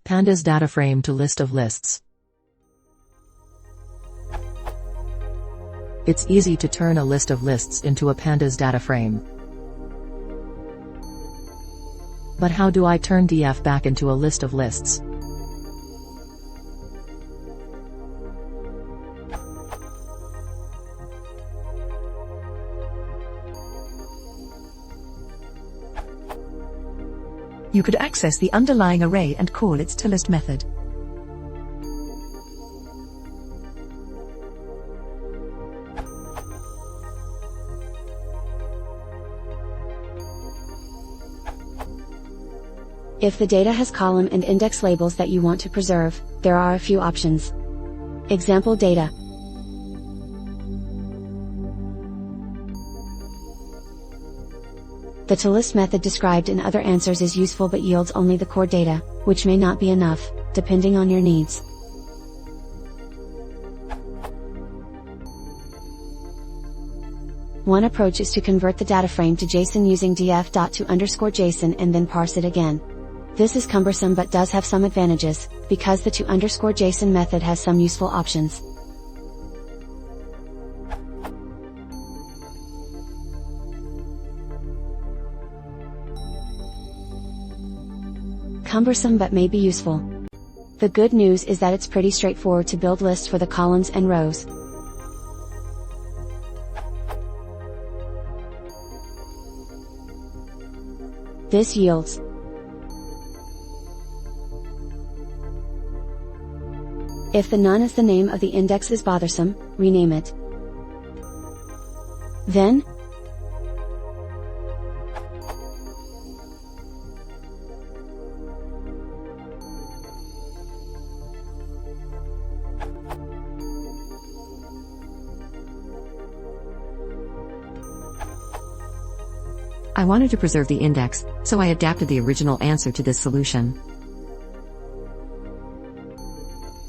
Pandas DataFrame to list of lists. It's easy to turn a list of lists into a Pandas DataFrame. But how do I turn DF back into a list of lists? You could access the underlying array and call its toList method. If the data has column and index labels that you want to preserve, there are a few options. Example data. The toList method described in other answers is useful but yields only the core data, which may not be enough, depending on your needs. One approach is to convert the data frame to JSON using df.to_JSON and then parse it again. This is cumbersome but does have some advantages, because the to_JSON method has some useful options. Cumbersome but may be useful. The good news is that it's pretty straightforward to build lists for the columns and rows. This yields if the none as the name of the index is bothersome, rename it. Then, I wanted to preserve the index, so I adapted the original answer to this solution.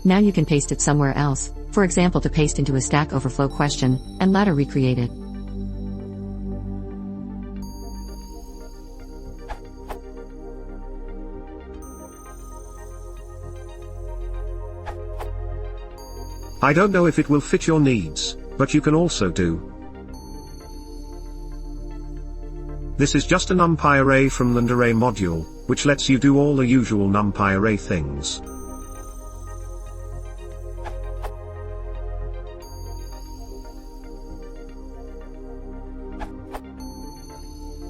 Now you can paste it somewhere else, for example to paste into a Stack Overflow question, and later recreate it. I don't know if it will fit your needs, but you can also do. This is just a NumPy array from the array module, which lets you do all the usual NumPy array things.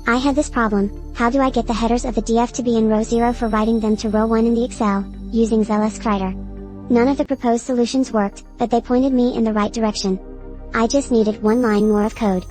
I had this problem: how do I get the headers of the df to be in row 0 for writing them to row 1 in the Excel, using ZLScrider? None of the proposed solutions worked, but they pointed me in the right direction. I just needed one line more of code.